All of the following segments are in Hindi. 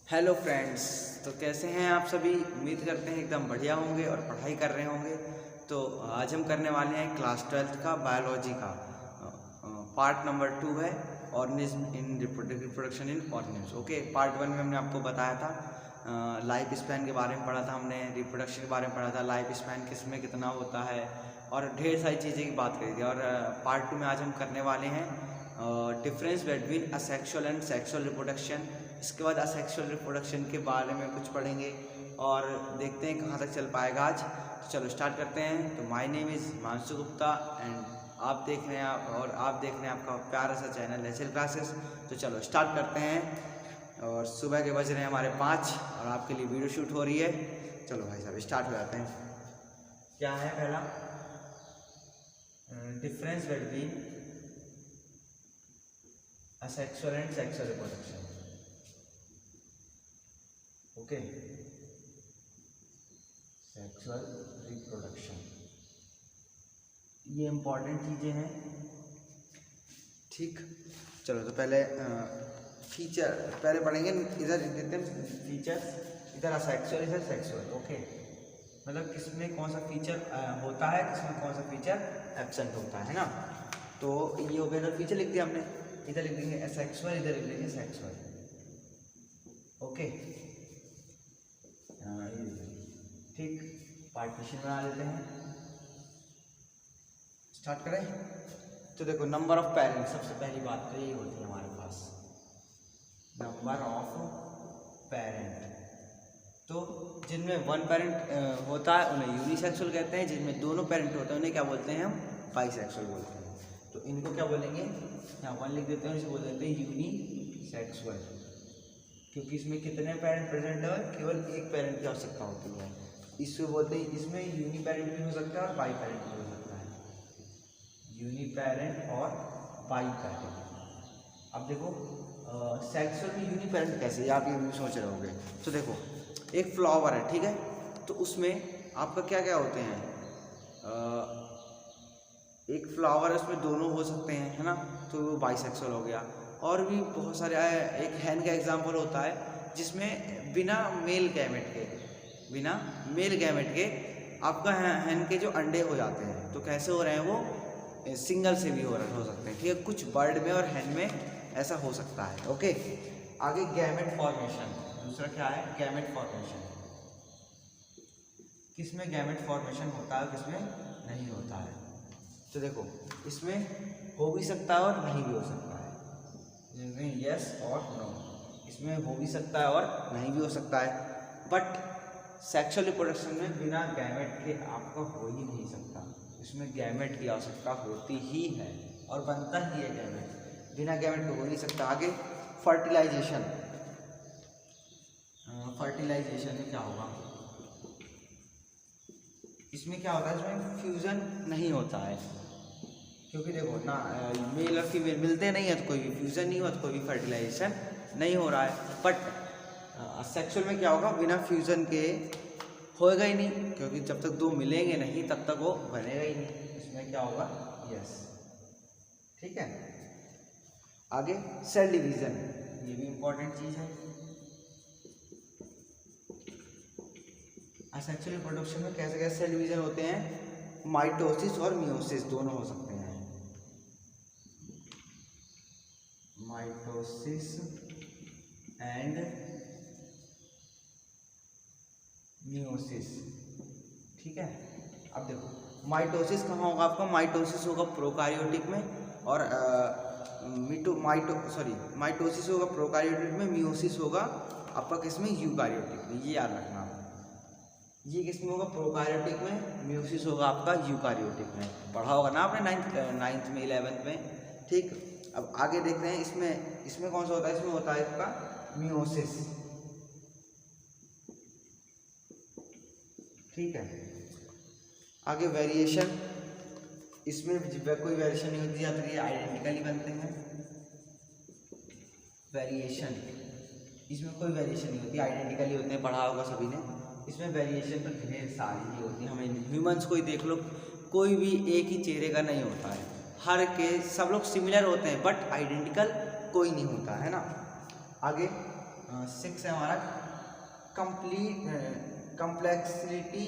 Hello friends. तो कैसे हैं आप सभी। उम्मीद करते हैं एकदम बढ़िया होंगे और पढ़ाई कर रहे होंगे। तो आज हम करने वाले हैं क्लास 12th का बायोलॉजी का पार्ट नंबर 2 है, organism in reproduction in organisms. Okay, part 1 में हमने आपको बताया था लाइफ स्पैन के बारे में पढ़ा था, हमने रिप्रोडक्शन के बारे में पढ़ा था, लाइफ स्पैन किस में कितना होता है और ढेर सारी चीज़ें की बात करी थी। और पार्ट 2 में आज हम करने वाले हैं difference between asexual and sexual reproduction. इसके बाद असेक्सुअल रिप्रोडक्शन के बारे में कुछ पढ़ेंगे और देखते हैं कहाँ तक चल पाएगा आज। तो चलो स्टार्ट करते हैं। तो my name is Himanshu Gupta and आप देख रहे हैं आपका प्यारा सा चैनल HL क्लासेस। तो चलो स्टार्ट करते हैं। और सुबह के बज रहे हैं हमारे 5 और आपके लिए वीडियो शूट हो रही है। चलो भाई साहब स्टार्ट हो जाते हैं। क्या है पहला, difference between asexual and sexual reproduction. Okay, sexual reproduction ये इंपॉर्टेंट चीज़ें हैं। ठीक, चलो तो पहले फीचर पहले पढ़ेंगे। इधर देते हैं फीचर्स, इधर असेक्सुअल इधर सेक्सुअल। ओके, मतलब किसमें कौन सा फीचर होता है, किसमें कौन सा फीचर एब्सेंट होता है ना। तो ये हो गया, इधर फीचर लिख दिया हमने, इधर लिख देंगे असेक्सुअल, इधर लिख देंगे सेक्सुअल। ओके, ठीक, पार्टीशन बना लेते हैं। स्टार्ट करें। तो देखो, नंबर ऑफ पेरेंट्स, सबसे पहली बात तो यही होती है हमारे पास, नंबर ऑफ पेरेंट। तो जिनमें वन पेरेंट होता है उन्हें यूनिसेक्सुअल कहते हैं, जिनमें दोनों पेरेंट होते हैं उन्हें क्या बोलते हैं, हम बाइसेक्सुअल बोलते हैं। तो इनको क्या बोलेंगे, यहाँ वन लिख देते हैं, इसे बोल देते हैं यूनिसेक्सुअल, क्योंकि इसमें कितने पेरेंट प्रेजेंट है, केवल एक पेरेंट की आवश्यकता होती है। इसमें बोलते हैं, इसमें यूनी पेरेंट भी हो सकता है और बाई पेरेंट भी हो सकता है, यूनी पेरेंट और बाई पेरेंट। अब देखो सेक्सुअल में यूनी पेरेंट कैसे, आप ये भी सोच रहे होंगे। तो देखो, एक फ्लावर है, ठीक है, तो उसमें आपका क्या क्या होते हैं, एक फ्लावर है उसमें दोनों हो सकते हैं, है ना, तो वो बाइसेक्सुअल हो गया। और भी बहुत सारे, एक हैन का एग्जांपल होता है जिसमें बिना मेल गैमेट के आपका हैन के जो अंडे हो जाते हैं, तो कैसे हो रहे हैं, वो सिंगल से भी हो सकते हैं। ठीक है, कुछ बर्ड में और हैन में ऐसा हो सकता है। ओके, आगे गैमेट फॉर्मेशन, दूसरा क्या है, गैमेट फॉर्मेशन। किसमें गैमेट फॉर्मेशन होता है, किसमें नहीं होता है। तो देखो, इसमें हो भी सकता है और नहीं भी हो सकता है, जिसमें यस और नो, इसमें हो भी सकता है और नहीं भी हो सकता है। बट सेक्सुअल रिप्रोडक्शन में बिना गैमेट के आपका हो ही नहीं सकता, इसमें गैमेट की आवश्यकता होती ही है और बनता ही है गैमेट, बिना गैमेट के हो नहीं सकता। आगे फर्टिलाइजेशन, फर्टिलाइजेशन में क्या होगा, इसमें क्या होता है, इसमें फ्यूजन नहीं होता है, क्योंकि देखो ना, मेल और फीमेल मिलते नहीं है तो कोई भी फ्यूजन नहीं हुआ, तो कोई भी फर्टिलाइजेशन नहीं हो रहा है। बट सेक्सुअल में क्या होगा, बिना फ्यूजन के होएगा ही नहीं, क्योंकि जब तक दो मिलेंगे नहीं तब तक वो बनेगा ही नहीं। इसमें क्या होगा, यस। ठीक है, आगे सेल डिवीजन, ये भी इंपॉर्टेंट चीज है। असेक्सुअल रिप्रोडक्शन में कैसे कैसे सेल डिवीजन होते हैं, माइटोसिस और मियोसिस दोनों हो सकते हैं, माइटोसिस एंड मियोसिस। ठीक है, अब देखो माइटोसिस कहाँ होगा आपका, माइटोसिस होगा प्रोकार्योटिक में और माइटोसिस होगा प्रोकार्योटिक में, मियोसिस होगा आपका किसमें, यूकार्योटिक में। ये याद रखना, ये किसमें होगा, प्रोकार्योटिक में, मियोसिस होगा आपका यूकार्योटिक में। पढ़ा होगा ना आपने नाइन्थ में 11th में। ठीक, अब आगे देखते हैं, इसमें कौन सा होता है, इसमें होता है आपका मियोसिस। ठीक है, आगे वेरिएशन, इसमें कोई वेरिएशन नहीं होती, जाती है आइडेंटिकली बनते हैं। वेरिएशन, इसमें कोई वेरिएशन नहीं होती, आइडेंटिकली होते हैं, पढ़ा होगा सभी ने। इसमें वेरिएशन तो ढेर सारी ही होती है, हमें ह्यूमंस को ही देख लो, कोई भी एक ही चेहरे का नहीं होता है, हर के सब लोग सिमिलर होते हैं बट आइडेंटिकल कोई नहीं होता है ना। आगे 6 है हमारा कंप्लेक्सिटी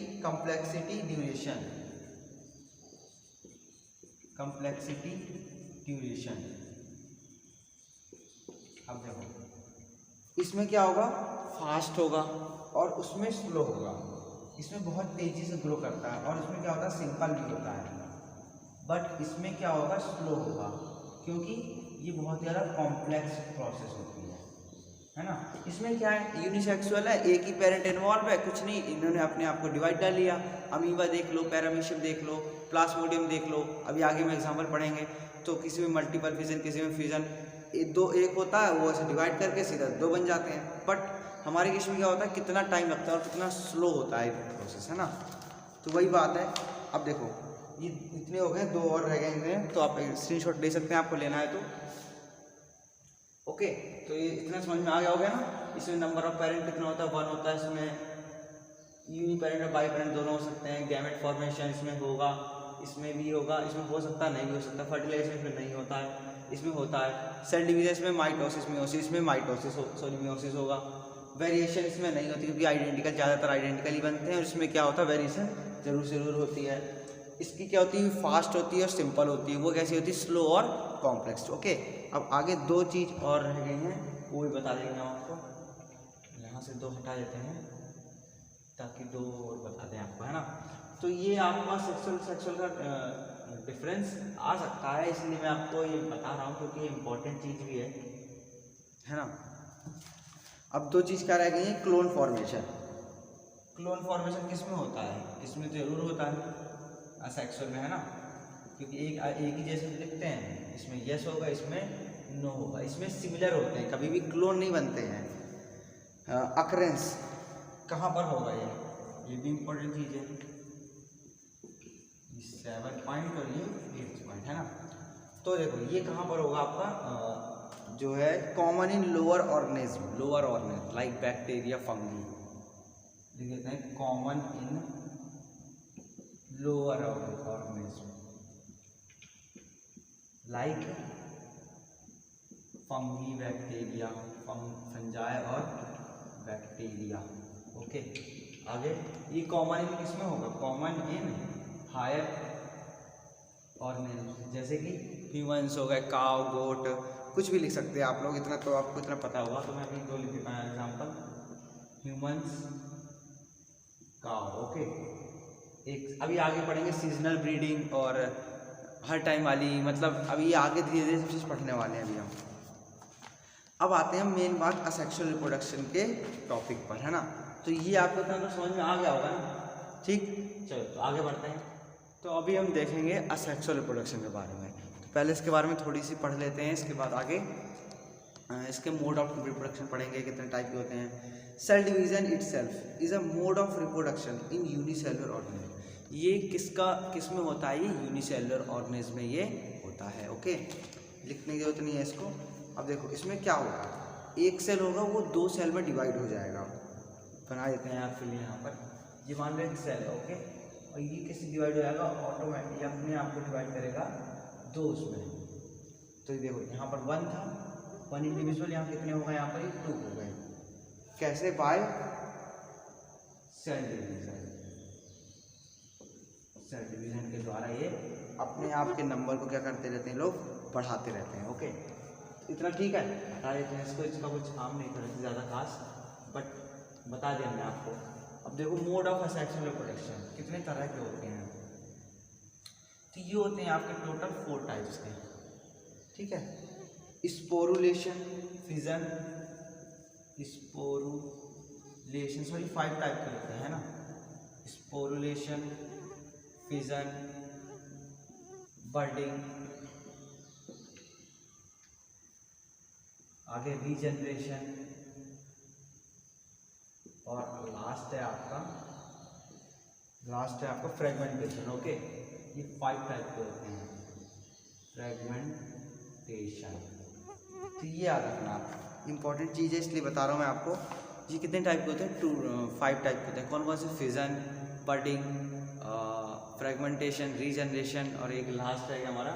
ड्यूरेशन। अब देखो इसमें क्या होगा, फास्ट होगा और उसमें स्लो होगा। इसमें बहुत तेजी से ग्रो करता है और इसमें क्या होता है, सिंपल भी होता है। बट इसमें क्या होगा, स्लो होगा, क्योंकि ये बहुत ज़्यादा कॉम्प्लेक्स प्रोसेस होती है ना। इसमें क्या है, यूनिसेक्सुअल है, एक ही पेरेंट इन्वॉल्व है, कुछ नहीं, इन्होंने अपने आप को डिवाइड कर लिया। अमीबा देख लो, पैरामीशियम देख लो, प्लाज्मोडियम देख लो, अभी आगे में एग्जाम्पल पढ़ेंगे। तो किसी में मल्टीपल फिजन, किसी में फिजन, एक होता है, वो ऐसे डिवाइड करके सीधा 2 बन जाते हैं। बट हमारे केस में क्या होता है, कितना टाइम लगता है और कितना स्लो होता है प्रोसेस, है ना। तो वही बात है। अब देखो ये इतने हो गए, 2 और रह गए हैं, तो आप स्क्रीनशॉट ले सकते हैं आपको लेना है तो। ओके, तो ये इतना समझ में आ गया हो गया ना। इसमें नंबर ऑफ पेरेंट कितना होता है, 1 होता है। इसमें यूनी पेरेंट और बाई पेरेंट दोनों हो सकते हैं। गैमेट फॉर्मेशन इसमें होगा, इसमें भी होगा, इसमें हो सकता है, नहीं भी हो सकता। फर्टिलाइजेशन इसमें नहीं होता है, इसमें होता है। सेल डिवीजन इसमें माइटोसिस, मियोसिस में मियोसिस होगा। वेरिएशन इसमें नहीं होती, क्योंकि आइडेंटिकल, ज़्यादातर आइडेंटिकल ही बनते हैं। और इसमें क्या होता है, वेरिएशन जरूर होती है। इसकी क्या होती है, फास्ट होती है और सिंपल होती है। वो कैसी होती है, स्लो और कॉम्प्लेक्स। ओके, अब आगे 2 चीज़ और रह गई हैं, वो भी बता देंगे हम आपको। यहाँ से 2 हटा देते हैं ताकि 2 और बता दें आपको, है ना। तो ये आपका सेक्सुअल का डिफरेंस आ सकता है, इसलिए मैं आपको ये बता रहा हूँ, क्योंकि ये इम्पोर्टेंट चीज़ भी है ना। अब 2 चीज़ क्या रह गई है, क्लोन फॉर्मेशन। क्लोन फॉर्मेशन किस में होता है, इसमें जरूर होता है, असेक्सुअल में, है ना, क्योंकि एक ही जैसे दिखते हैं। इसमें यस होगा, इसमें नो होगा, इसमें सिमिलर होते हैं, कभी भी क्लोन नहीं बनते हैं। अकरेंस कहाँ पर होगा, ये भी इम्पोर्टेंट चीज़ है। 7 पॉइंट और ये 8 पॉइंट, है ना। तो देखो ये कहाँ पर होगा आपका, जो है common in lower organism like bacteria, fungi. लिख देते हैं common in lower organism like fungi, bacteria, fungi और बैक्टीरिया। ओके, आगे ये कॉमन इन किसमें होगा, कॉमन इन हायर ऑर्गेनिज्म, जैसे कि ह्यूमंस हो गए, काव, गोट, कुछ भी लिख सकते हैं आप लोग। इतना तो आपको इतना पता होगा, तो मैं अभी 2 लिख देता हूँ एग्जाम्पल, ह्यूमंस, काव। ओके, एक अभी आगे पढ़ेंगे सीजनल ब्रीडिंग और हर टाइम वाली, मतलब अभी आगे धीरे धीरे सब चीज़ पढ़ने वाले हैं अभी हम। अब आते हैं मेन बात असेक्सुअल रिप्रोडक्शन के टॉपिक पर, है ना। तो ये आपको इतना तो समझ में आ गया होगा ना, ठीक। चलो तो आगे बढ़ते हैं। तो अभी हम देखेंगे असेक्सुअल रिप्रोडक्शन के बारे में। तो पहले इसके बारे में थोड़ी सी पढ़ लेते हैं, इसके बाद आगे इसके मोड ऑफ रिप्रोडक्शन पढ़ेंगे, कितने टाइप के होते हैं। Cell division itself is a mode of reproduction in unicellular organism. ये किस में होता है, ये यूनिसेलुलर ऑर्गेनिज्म में ये होता है। ओके, लिखने की जरूरत नहीं है इसको। अब देखो इसमें क्या होगा, एक सेल होगा, वो 2 सेल में डिवाइड हो जाएगा। बना देते हैं आपके लिए यहाँ पर, ये मान लो एक सेल है। ओके, और ये किससे डिवाइड हो जाएगा, ऑटोमेटिक अपने आप को डिवाइड करेगा 2 में। तो ये देखो यहाँ पर 1 था, 1 इंडिविजुअल, यहाँ कितने हो गए, यहाँ पर 2 हो गए। कैसे, बाय सेल डिवीजन के द्वारा ये अपने आप के नंबर को क्या करते रहते हैं, लोग बढ़ाते रहते हैं। ओके, इतना ठीक है, हटा देते हैं इसको, इसका कुछ काम नहीं करते ज़्यादा खास, बट बता दें हमने आपको। अब देखो मोड ऑफ असेक्सुअल रिप्रोडक्शन कितने तरह के होते हैं। तो ये होते हैं आपके टोटल 4 टाइप्स के, ठीक है। स्पोरुलेशन, फिजन, 5 टाइप के होते हैं, है ना। स्पोरुलेशन, फिजन, बर्डिंग, आगे रीजनरेशन, और लास्ट है आपका फ्रेगमेंटेशन। ओके, ये 5 टाइप के होते हैं, फ्रेगमेंटेशन। तो ये याद रखना, इंपॉर्टेंट चीज़ है इसलिए बता रहा हूँ मैं आपको। ये कितने टाइप के होते हैं, 5 टाइप के होते हैं। कौन कौन से, फिजन, बर्डिंग, फ्रेगमेंटेशन, रीजनरेशन, और एक लास्ट है हमारा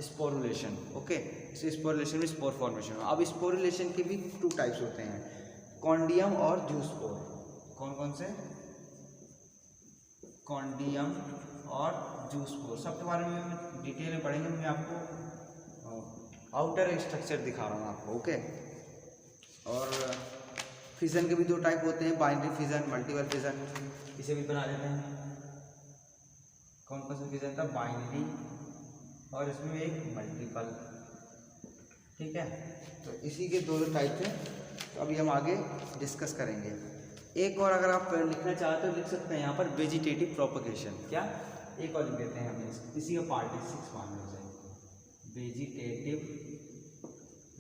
स्पोरुलेशन। ओके, इस स्पोरुलेशन में स्पोर फॉर्मेशन। अब स्पोरुलेशन के भी 2 टाइप्स होते हैं, कॉन्डियम और जूस्पोर। कौन कौन से? कॉन्डियम और जूस्पोर, सबके बारे में डिटेल में पढ़ेंगे। मैं आपको आउटर स्ट्रक्चर दिखा रहा हूँ आपको, ओके। और फिजन के भी दो टाइप होते हैं, बाइनरी फिजन, मल्टीपल फिजन। इसे भी बना लेते हैं। कौन कौन सा फिजन था? बाइनरी, और इसमें एक मल्टीपल, ठीक है। तो इसी के दो टाइप थे, तो अभी हम आगे डिस्कस करेंगे। एक और अगर आप लिखना चाहते हो लिख सकते हैं यहाँ पर, वेजिटेटिव प्रोपगेशन। क्या? एक और लिख देते हैं हम, इसी का पार्ट 6 मान लो जाए, वेजिटेटिव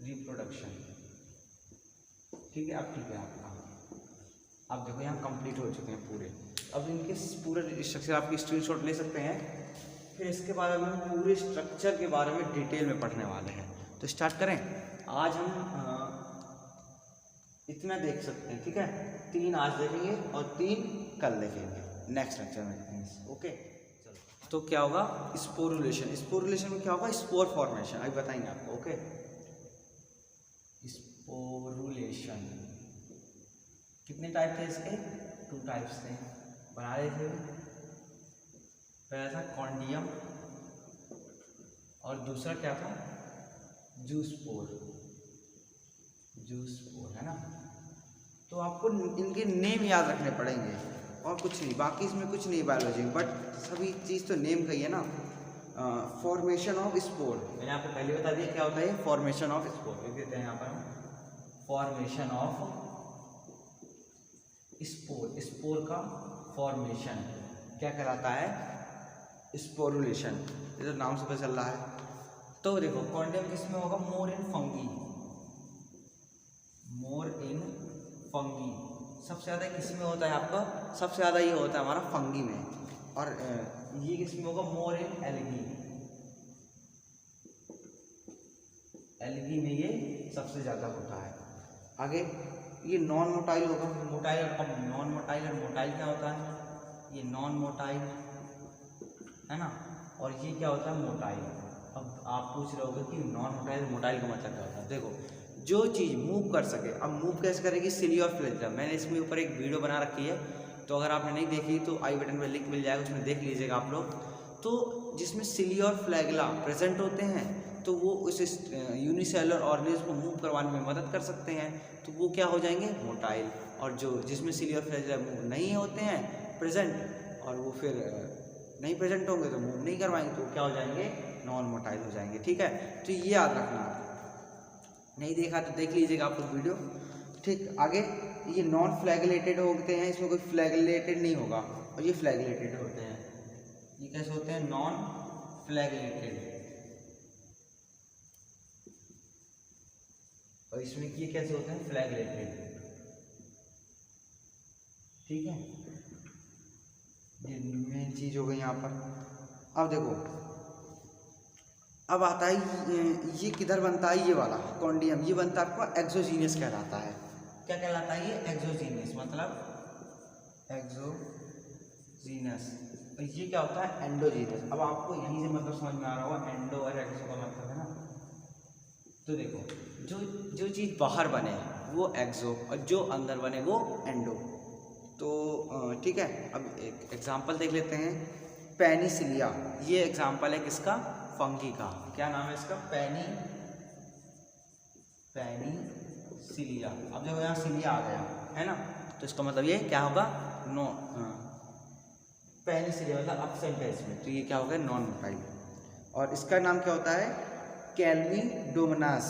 रिप्रोडक्शन, ठीक है। अब ठीक है, आप देखो यहाँ कंप्लीट हो चुके हैं पूरे। अब इनके पूरे स्ट्रक्चर आपकी स्क्रीनशॉट ले सकते हैं। फिर इसके बाद हम पूरे स्ट्रक्चर के बारे में डिटेल में पढ़ने वाले हैं। तो स्टार्ट करें। आज हम इतना देख सकते हैं, ठीक है। 3 आज देखेंगे और 3 कल देखेंगे नेक्स्ट लेक्चर में, ओके। चलो, तो क्या होगा? स्पोरुलेशन। स्पोरुलेशन में क्या होगा? स्पोर फॉर्मेशन, अभी बताएंगे आपको, ओके। स्पोरुलेशन कितने टाइप थे इसके? 2 टाइप्स थे, बना रहे थे। पहला था कॉन्डियम और दूसरा क्या था? जूस्पोर। जूस्पोर, है ना। तो आपको इनके नेम याद रखने पड़ेंगे और कुछ नहीं, बाकी इसमें कुछ नहीं बायोलॉजी में, बट सभी चीज़ तो नेम का ही है ना। फॉर्मेशन ऑफ स्पोर, मैंने आपको पहले बता दिया क्या होता है। फॉर्मेशन ऑफ स्पोर लिख देते हैं यहाँ पर हम, फॉर्मेशन ऑफ स्पोर। स्पोर का फॉर्मेशन क्या कहलाता है? स्पोरुलेशन। ये तो नाम से पता चल रहा है। तो देखो, कॉन्डियम किसमें होगा? मोर in fungi. More in fungi सबसे ज़्यादा किसमें होता है आपका? सबसे ज़्यादा ये होता है हमारा फंगी में। और ये किसमें होगा? मोर इन एल्गी। एल्गी में ये सबसे ज़्यादा होता है। आगे ये नॉन मोटाइल होगा। मोटाइल, अब नॉन मोटाइल और मोटाइल क्या होता है? ये नॉन मोटाइल है ना, और ये क्या होता है? मोटाइल। अब आप पूछ रहे होगे कि नॉन मोटाइल मोटाइल का मतलब क्या होता है? देखो, जो चीज़ मूव कर सके, अब मूव कैसे करेगी? सिली और फ्लैगेला। मैंने इसमें ऊपर एक वीडियो बना रखी है, तो अगर आपने नहीं देखी तो आई बटन पर लिंक मिल जाएगा, उसमें देख लीजिएगा आप लोग। तो जिसमें सिली और फ्लैगेला प्रेजेंट होते हैं, तो वो उस यूनिसेलुलर ऑर्गेनिज्म को मूव करवाने में मदद कर सकते हैं, तो वो क्या हो जाएंगे? मोटाइल। और जो जिसमें सिली और फ्लैगेला मूव नहीं होते हैं प्रेजेंट, और वो फिर नहीं प्रेजेंट होंगे तो मूव नहीं करवाएंगे, तो क्या हो जाएंगे? नॉन मोटाइल हो जाएंगे, ठीक है। तो ये याद रखना, नहीं देखा तो देख लीजिएगा आप लोग वीडियो, ठीक। आगे ये नॉन फ्लैगेलेटेड होते हैं, इसमें कोई फ्लैगेलेटेड नहीं होगा, और ये फ्लैगेलेटेड होते हैं। ये कैसे होते हैं? Non flagellated. और इसमें ये कैसे होते हैं? फ्लैगेलेटेड, ठीक है। ये मेन चीज हो गई यहाँ पर। अब देखो, अब आता है ये किधर बनता है? ये वाला कॉन्डियम, ये बनता है आपका एक्सोजीनियस कहलाता है। क्या कहलाता है ये? एक्सोजीनियस, मतलब एक्सोजीनियस। और ये क्या होता है? एंडोजीनियस। अब आपको यहीं से मतलब समझ में आ रहा होगा एंडो और एक्सो का मतलब, है ना। तो देखो, जो चीज़ बाहर बने वो एक्सो, और जो अंदर बने वो एंडो। तो ठीक है। अब एक एग्जांपल देख लेते हैं, पेनिसिलिया। ये एग्जांपल है किसका? फंगी का। क्या नाम है इसका? पेनिसिलिया। अब देखो यहाँ सिलिया आ गया, है ना, तो इसका मतलब ये क्या होगा? नो पेनिसिलिया मतलब अपसेंट है इसमें, तो ये क्या होगा? Non motile. और इसका नाम क्या होता है? कैल्विडोमोनास।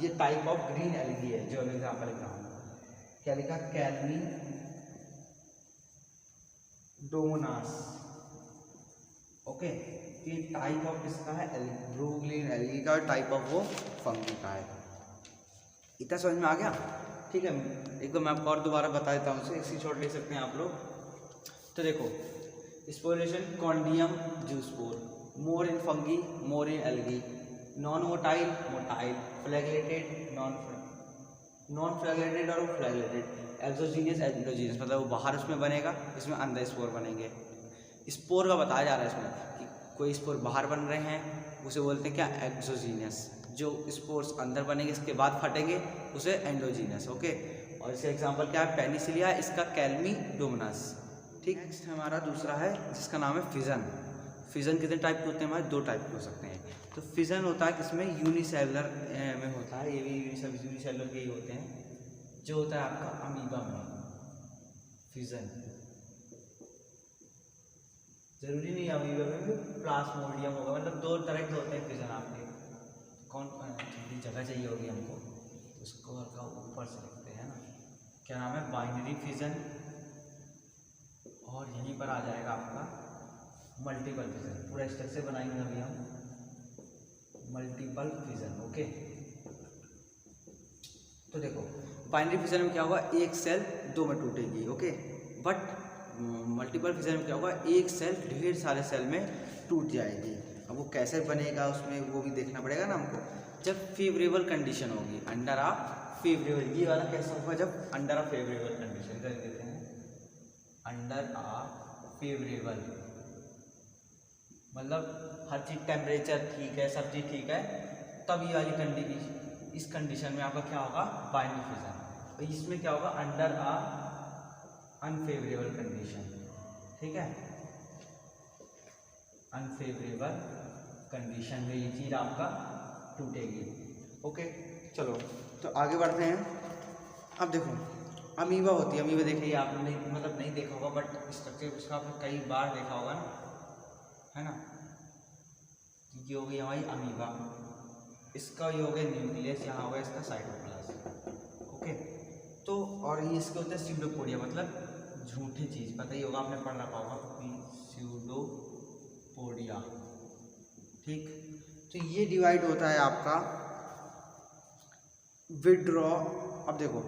ये टाइप ऑफ ग्रीन एल्गी है, जो एग्जांपल लिखा हूँ। क्या लिखा? कैल्विडोमोनास, ओके। ये टाइप ऑफ किसका है? ब्लू ग्रीन एल्गी का, टाइप ऑफ वो फंगी का है। इतना समझ में आ गया, ठीक है। एक बार मैं आपको और दोबारा बता देता हूँ, इसे स्क्रीनशॉट ले सकते हैं आप लोग। तो देखो, स्पोरेशन conidium zoospore, more in fungi, more in algae, non motile motile, flagellated non flagellated और फ्लैगेलेटेड, एक्सोजीनियस एंडोजीनियस, मतलब वो बाहर उसमें बनेगा, इसमें अंदर स्पोर बनेंगे। स्पोर का बताया जा रहा है इसमें कि कोई स्पोर बाहर बन रहे हैं, उसे बोलते हैं क्या? एक्सोजीनियस। जो स्पोर्स अंदर बनेंगे इसके बाद फटेंगे, उसे एंडोजीनस। ओके, और इसका एग्जांपल क्या है, पेनिसिलिया, इसका कैल्मीडोमोनास। ठीक, नेक्स्ट हमारा दूसरा है जिसका नाम है फिजन। फिजन कितने टाइप के होते हैं हमारे, 2 टाइप के हो सकते हैं। तो फिजन होता है किसमें, यूनिसेलुलर में होता है, ये भी सब यूनिसेलुलर के ही होते हैं। जो होता है आपका अमीबा में फिजन, जरूरी नहीं अमीबा में भी प्लाज्मोडियम होगा, मतलब 2 तरह के होते हैं फिजन। आपके कौन थोड़ी जगह चाहिए होगी हमको, उसको हल्का ऊपर से लिखते हैं ना, क्या नाम है, बाइनरी फिजन, और यहीं पर आ जाएगा आपका मल्टीपल फिजन। पूरा स्ट्रक्चर बनाएंगे अभी हम, मल्टीपल फिजन। ओके, तो देखो बाइनरी फिजन में क्या होगा, एक सेल 2 में टूटेगी। ओके, बट मल्टीपल फिजन में क्या होगा, एक सेल ढेर सारे सेल में टूट जाएगी। अब वो कैसे बनेगा उसमें वो भी देखना पड़ेगा ना हमको। जब फेवरेबल कंडीशन होगी, अंडर आ फेवरेबल, ये वाला कैसा होगा, जब अंडर आ फेवरेबल कंडीशन कर देते हैं, अंडर आ फेवरेबल, मतलब हर चीज़ टेम्परेचर ठीक है, सब चीज़ ठीक है, तब ये वाली कंडीशन, इस कंडीशन में आपका क्या होगा, बाइनरी फिजन। तो इसमें क्या होगा, अंडर आ अनफेवरेबल कंडीशन। ठीक है, अनफेवरेबल कंडीशन में ये चीज़ आपका टूटेगी। ओके, चलो तो आगे बढ़ते हैं। अब देखो अमीबा होती है, अमीबा देखिए आपने नहीं, मतलब नहीं देखा होगा, बट स्ट्रक्चर उसका आपने कई बार देखा होगा ना, है ना। ये हो गई हमारी अमीबा, इसका ये हो गया न्यूक्लियस, यहाँ होगा इसका साइटोप्लाज्म। ओके, तो और ये इसके होते हैं स्यूडोपोडिया, मतलब झूठी चीज़, पता ही होगा, आपने पढ़ रखा होगा स्यूडोपोडिया। ठीक, तो ये डिवाइड होता है आपका विड्रॉ। अब देखो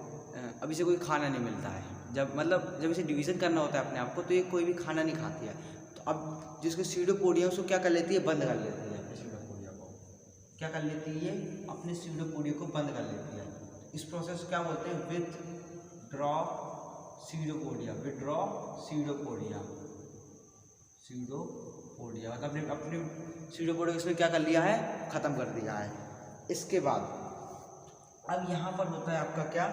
अब इसे कोई खाना नहीं मिलता है, जब मतलब जब इसे डिवीज़न करना होता है अपने आप को, तो ये कोई भी खाना नहीं खाती है। तो अब जिसको स्यूडोपोडिया उसको क्या कर लेती है, बंद कर लेती है अपने स्यूडोपोडिया को, क्या कर लेती है, अपने स्यूडोपोडिया को बंद कर लेती है। इस प्रोसेस को क्या बोलते हैं, withdraw pseudopodia, withdraw pseudopodia, pseudopodia मतलब अपने स्यूडोपोडिया इसमें क्या कर लिया है, ख़त्म कर दिया है। इसके बाद अब यहाँ पर होता है आपका क्या,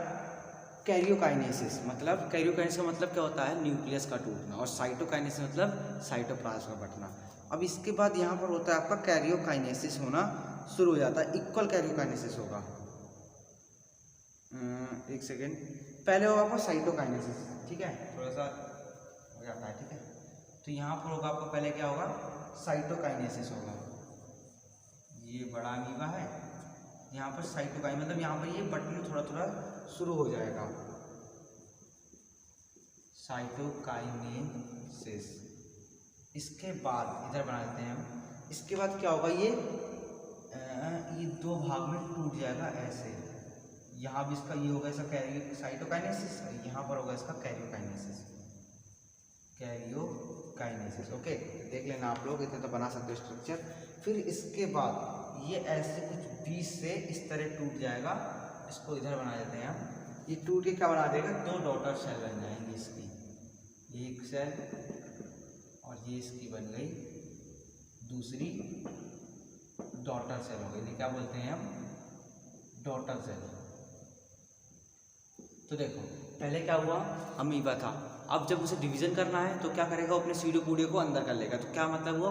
कैरियोकाइनेसिस। मतलब कैरियोकाइनेसिस का मतलब क्या होता है, न्यूक्लियस का टूटना, और साइटोकाइनेसिस मतलब साइटोप्लाज्म का बढ़ना। अब इसके बाद यहाँ पर होता है आपका कैरियोकाइनेसिस होना शुरू हो जाता है, इक्वल कैरियोकाइनेसिस होगा। एक सेकेंड, पहले होगा आपका साइटोकाइनेसिस। ठीक है, थोड़ा सा हो जाता है। ठीक है, तो यहाँ पर होगा आपका पहले क्या होगा, साइटोकाइनेसिस होगा। ये बड़ा अमीबा है, यहाँ पर साइटोकाइन मतलब यहाँ पर ये बटन थोड़ा थोड़ा शुरू हो जाएगा, साइटोकाइनेसिस। इसके बाद इधर बना देते हैं हम। इसके बाद क्या होगा, ये 2 भाग में टूट जाएगा ऐसे। यहाँ भी इसका ये होगा इसका साइटोकाइनेसिस, यहाँ पर होगा इसका कैरियोकाइनेसिस, कैरियोकाइनेसिस। ओके, देख लेना आप लोग, इतना तो बना सकते हो स्ट्रक्चर। फिर इसके बाद ये ऐसे कुछ बीच से इस तरह टूट जाएगा, इसको इधर बना देते हैं हम। ये टूट के क्या बना देगा, 2 डॉटर सेल बन जाएंगी इसकी, एक सेल, और ये इसकी बन गई दूसरी डॉटर सेल हो गई। क्या बोलते हैं हम, डॉटर सेल। तो देखो पहले क्या हुआ, अमीबा था, अब जब उसे डिवीज़न करना है तो क्या करेगा, अपने स्यूडोपोडिया को अंदर कर लेगा। तो क्या मतलब हुआ,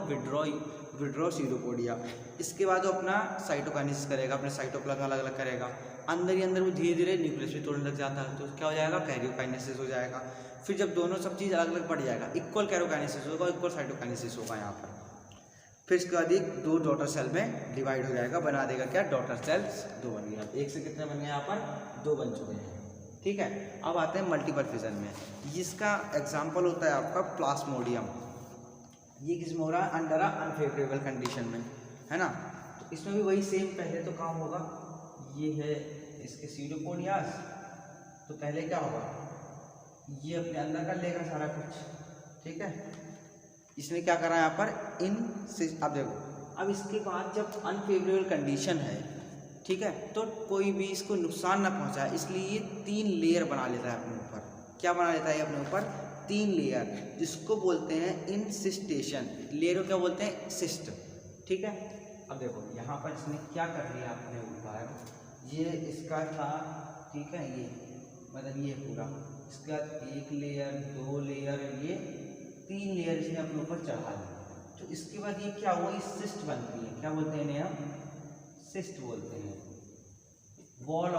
विड्रॉ स्यूडोपोडिया। इसके बाद वो अपना साइटोकाइनेसिस करेगा, अपने साइटोप्लाज्म अलग अलग करेगा, अंदर ही अंदर वो धीरे धीरे न्यूक्लियस भी तोड़ने लग जाता है। तो क्या हो जाएगा, कैरियोकाइनेसिस हो जाएगा। फिर जब दोनों सब चीज़ अलग अलग बढ़ जाएगा, इक्वल कैरियोकाइनेसिस होगा, इक्वल साइटोकाइनेसिस होगा यहाँ पर। फिर इसके बाद एक 2 डॉटर सेल में डिवाइड हो जाएगा, बना देगा क्या, डॉटर सेल्स 2 बन गया। एक से कितने बन गए यहाँ पर, 2 बन चुके हैं। ठीक है, अब आते हैं मल्टीपल फिजन में। इसका एग्जाम्पल होता है आपका प्लाज्मोडियम। ये किस में हो रहा है, अंडर अनफेवरेबल कंडीशन में, है ना। तो इसमें भी वही सेम पहले तो काम होगा, ये है इसके स्यूडोपोडियास। तो पहले क्या होगा, ये अपने अंदर कर लेगा सारा कुछ। ठीक है, इसने क्या करा यहाँ पर, अब देखो, अब इसके बाद जब अनफेवरेबल कंडीशन है, ठीक है, तो कोई भी इसको नुकसान ना पहुंचाए, इसलिए ये 3 लेयर बना लेता है अपने ऊपर। क्या बना लेता है अपने ऊपर, 3 लेयर, जिसको बोलते हैं इंसिस्टेशन। लेयर को क्या बोलते हैं, सिस्ट। ठीक है, अब देखो यहाँ पर इसने क्या कर लिया अपने ऊपर, ये इसका था ठीक है, ये मतलब ये पूरा, इसके बाद 1 लेयर 2 लेयर, ये 3 लेयर इसने अपने ऊपर चढ़ा दी। तो इसके बाद ये क्या हुआ, ये सिस्ट बनती है, क्या बोलते हैं इन्हें हम, सिस्ट बोलते हैं। वॉल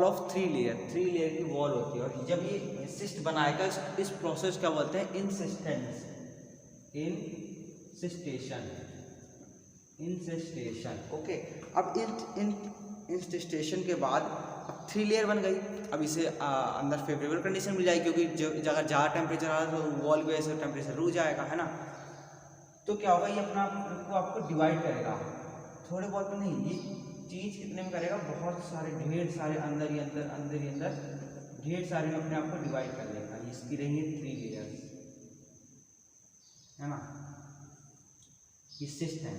ऑफ 3 लेयर की वॉल होती है, और जब ये सिस्ट बनाएगा इस प्रोसेस क्या बोलते हैं, इंसिस्टेशन। ओके, अब इंसिस्टेशन के बाद अब 3 लेयर बन गई। अब इसे अंदर फेवरेबल कंडीशन मिल जाएगी, क्योंकि अगर ज़्यादा टेम्परेचर आ रहा है तो वॉल की वजह से टेम्परेचर रुक जाएगा, है ना। तो क्या होगा, ये अपना आपको डिवाइड करेगा, थोड़े बहुत में नहीं, ये चीज़ कितने में करेगा, बहुत सारे, ढेर सारे, अंदर ही अंदर ढेर सारे में अपने आप को डिवाइड कर लेगा। इसकी रहेंगे 3 लेयर्स, है ना। ये सिस्ट है,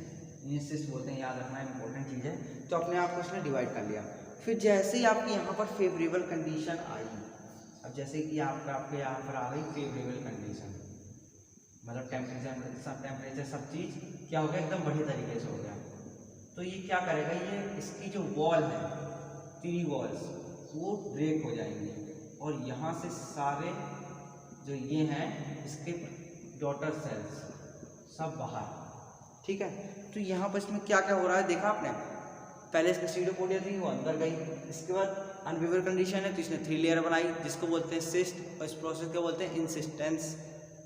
ये सिस्ट बोलते हैं, याद रखना इंपॉर्टेंट चीज़ है। तो अपने आप को उसने डिवाइड कर लिया। फिर जैसे ही आपकी यहाँ पर फेवरेबल कंडीशन आई, अब जैसे कि आपके यहाँ पर आ गई फेवरेबल कंडीशन, मतलब टेम्परेचर सब चीज़ क्या हो गया, एकदम बढ़िया तरीके से हो गया। तो ये क्या करेगा, ये इसकी जो वॉल है, 3 वॉल्स वो ब्रेक हो जाएंगी, और यहाँ से सारे जो ये हैं इसके डॉटर सेल्स सब बाहर, ठीक है। तो यहाँ पर इसमें क्या क्या हो रहा है देखा आपने, पहले इसका सीडोपोडिया थी वो अंदर गई, इसके बाद अनफेवरेबल कंडीशन है तो इसने 3 लेयर बनाई जिसको बोलते हैं सिस्ट, और इस प्रोसेस को बोलते हैं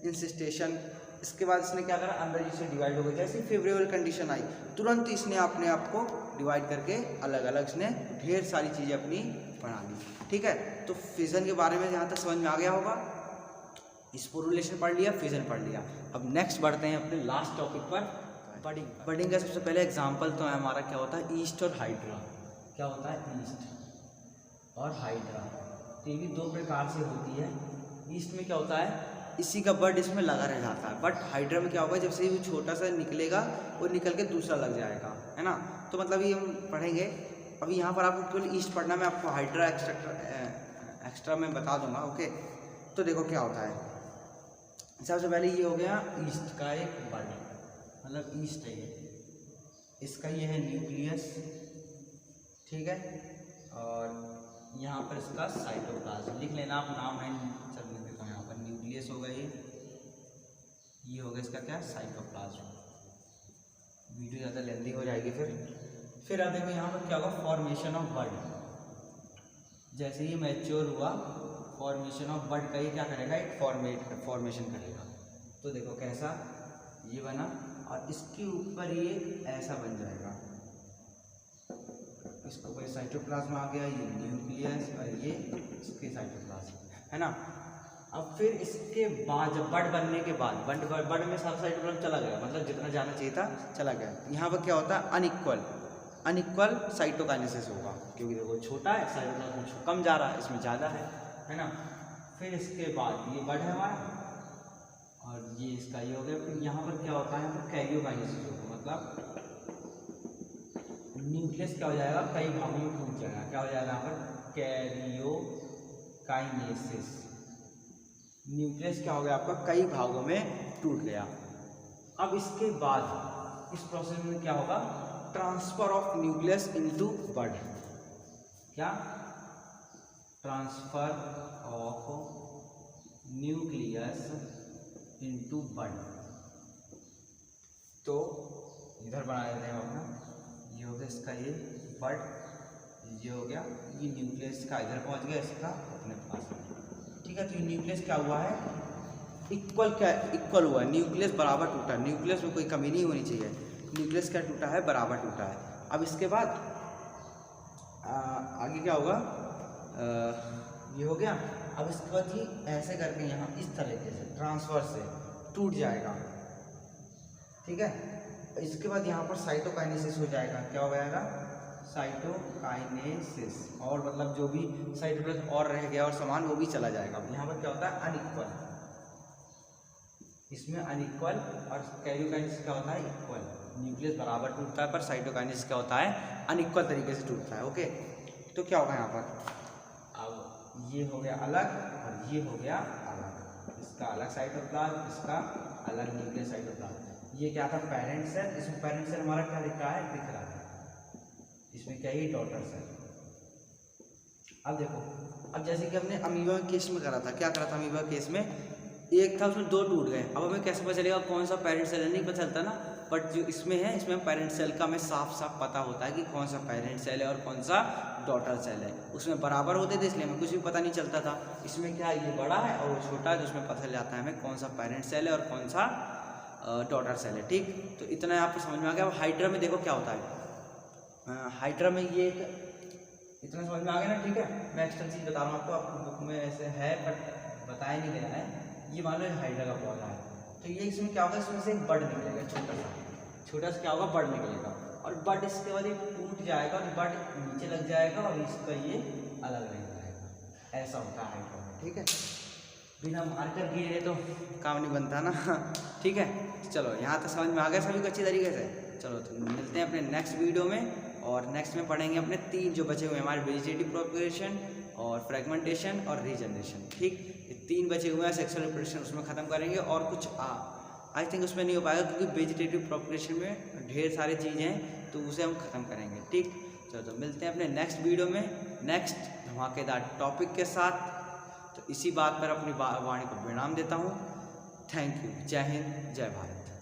इंसिस्टेशन। इसके बाद इसने क्या करा, अंदर जिससे डिवाइड हो गई। जैसे फेवरेबल कंडीशन आई तुरंत इसने अपने आप को डिवाइड करके अलग अलग इसने ढेर सारी चीज़ें अपनी बना ली, ठीक है। तो फिजन के बारे में यहाँ तक समझ में आ गया होगा, स्पोरुलेशन पढ़ लिया, फिजन पढ़ लिया। अब नेक्स्ट बढ़ते हैं अपने लास्ट टॉपिक पर, बडिंग का सबसे पहले एग्जाम्पल तो है हमारा, क्या होता है, ईस्ट और हाइड्रा। क्या होता है, ईस्ट और हाइड्रा। तो ये भी 2 प्रकार से होती है। ईस्ट में क्या होता है, इसी का बड इसमें लगा रह जाता है, बट हाइड्रा में क्या होगा, जब से वो छोटा सा निकलेगा और निकल के दूसरा लग जाएगा, है ना। तो मतलब ये हम पढ़ेंगे। अभी यहाँ पर आपको केवल ईस्ट पढ़ना, मैं आपको हाइड्रा एक्स्ट्रा में बता दूंगा, ओके। तो देखो क्या होता है, सबसे पहले ये हो गया ईस्ट का एक बड, मतलब ईस्ट है ये, इसका ये है न्यूक्लियस, ठीक है। और यहाँ पर इसका साइटोप्लाज्म लिख लेना आप, नाम है चल लिख देता हूँ यहाँ पर, न्यूक्लियस होगा ये होगा इसका क्या, साइटोप्लाज्म। वीडियो ज़्यादा लेंदी हो जाएगी फिर अब देखो यहाँ पर क्या होगा, फॉर्मेशन ऑफ बड। जैसे ही मैच्योर हुआ, फॉर्मेशन ऑफ बड का ये क्या करेगा, एक फॉर्मेशन करेगा। तो देखो कैसा, ये बना, और इसके ऊपर ये ऐसा बन जाएगा, इसके ऊपर साइटोप्लाज्म आ गया, ये न्यूक्लियस, और ये इसके साइटोप्लाज्म, है ना। अब फिर इसके बाद जब बड बनने के बाद बड में सारा साइटोप्लाज्म चला गया, मतलब जितना जाना चाहिए था चला गया। यहाँ पर क्या होता है, अनइक्वल साइटोकाइनेसिस होगा, क्योंकि देखो छोटा है साइटोप्लाज्म कम जा रहा है, इसमें ज़्यादा है ना। फिर इसके बाद ये बड है हमारा, और ये इसका ये हो गया। फिर यहाँ पर क्या होता है, यहाँ पर कैरियोकाइनेसिस होगा, मतलब न्यूक्लियस क्या हो जाएगा, कई भागों में टूट जाएगा। क्या हो जाएगा यहाँ पर, कैरियोकाइनेसिस। न्यूक्लियस क्या हो गया आपका, कई भागों में टूट गया। अब इसके बाद इस प्रोसेस में क्या होगा, ट्रांसफर ऑफ न्यूक्लियस इनटू बड। क्या, ट्रांसफर ऑफ न्यूक्लियस इनटू बड। तो इधर बना देते हैं अपना, ये हो गया इसका ये बड, ये हो गया, ये न्यूक्लियस का इधर पहुंच गया इसका अपने पास, ठीक है। तो ये न्यूक्लियस क्या हुआ है, इक्वल हुआ है, न्यूक्लियस बराबर टूटा है, न्यूक्लियस में कोई कमी नहीं होनी चाहिए, न्यूक्लियस क्या टूटा है, बराबर टूटा है। अब इसके बाद आगे क्या होगा, ये हो गया। अब इसके बाद ये ऐसे करके यहाँ इस तरीके से ट्रांसफर से टूट जाएगा, ठीक है। इसके बाद यहाँ पर साइटोकाइनेसिस हो जाएगा। क्या हो जाएगा, साइटोकाइनेसिस, और मतलब जो भी साइटोप्लाज्म और रह गया और सामान वो भी चला जाएगा। यहाँ पर क्या होता है, अनइक्वल, इसमें अनइक्वल, और कैरियोकाइनेसिस क्या होता है, इक्वल। न्यूक्लियस बराबर टूटता है, पर साइटोकाइनेसिस क्या होता है, अनइक्वल तरीके से टूटता है, ओके। तो क्या होगा यहाँ पर, अब ये हो गया अलग और ये हो गया अलग, इसका अलग साइटोप्लाज्म, इसका अलग न्यूक्लियस साइटोप्लाज्म। ये क्या था, पेरेंट सेल, इसमें पेरेंट सेल हमारा क्या दिख रहा है, इसमें क्या है, डॉटर सेल, अब देखो, अब जैसे कि हमने अमीबा केस में करा था, क्या करा था अमीबा केस में, एक था उसमें 2 टूट गए। अब हमें कैसे पता चलेगा कौन सा पेरेंट सेल है, नहीं पता चलता ना। बट जो इसमें है, इसमें पेरेंट सेल का हमें साफ साफ पता होता है कि कौन सा पेरेंट सेल है और कौन सा डॉटर सेल है। उसमें बराबर होते थे इसलिए हमें कुछ भी पता नहीं चलता था। इसमें क्या है, ये बड़ा है और वो छोटा है, तो उसमें पता चल जाता है हमें कौन सा पेरेंट सेल है और कौन सा डॉटर सेल है। ठीक, तो इतना आपको समझ में आ गया। अब हाइड्रा में देखो क्या होता है। हाइड्रा में ये इतना समझ में आ गया ना। ठीक है, मैं एक्स्ट्रा चीज़ बता रहा हूँ आपको, आपकी बुक में ऐसे है बट बताया नहीं गया है। ये मान लो हाइड्रा का पौधा है, तो ये इसमें क्या होगा, इसमें से एक बड निकलेगा, छोटा सा क्या होगा, बड निकलेगा। और बड इसके बाद टूट जाएगा और बड नीचे लग जाएगा और इसका ये अलग रह जाएगा। ऐसा होता है हाइड्रा में। ठीक है, बिना मार्कर गिरे तो काम नहीं बनता ना। ठीक है, चलो यहाँ तक समझ में आ गया सभी को अच्छी तरीके से। चलो तो मिलते हैं अपने नेक्स्ट वीडियो में, और नेक्स्ट में पढ़ेंगे अपने 3 जो बचे हुए हमारे वेजिटेटिव प्रोपगेशन और फ्रेगमेंटेशन और रीजनरेशन। ठीक, ये 3 बचे हुए हैं सेक्सुअल रिप्रोडक्शन, उसमें ख़त्म करेंगे। और कुछ आई थिंक उसमें नहीं हो पाएगा क्योंकि वेजिटेटिव प्रोपगेशन में ढेर सारी चीज़ें हैं, तो उसे हम ख़त्म करेंगे। ठीक, चलो तो मिलते हैं अपने नेक्स्ट वीडियो में नेक्स्ट धमाकेदार टॉपिक के साथ। तो इसी बात पर अपनी वाणी को विराम देता हूँ। Thank you. जय हिंद, जय भारत।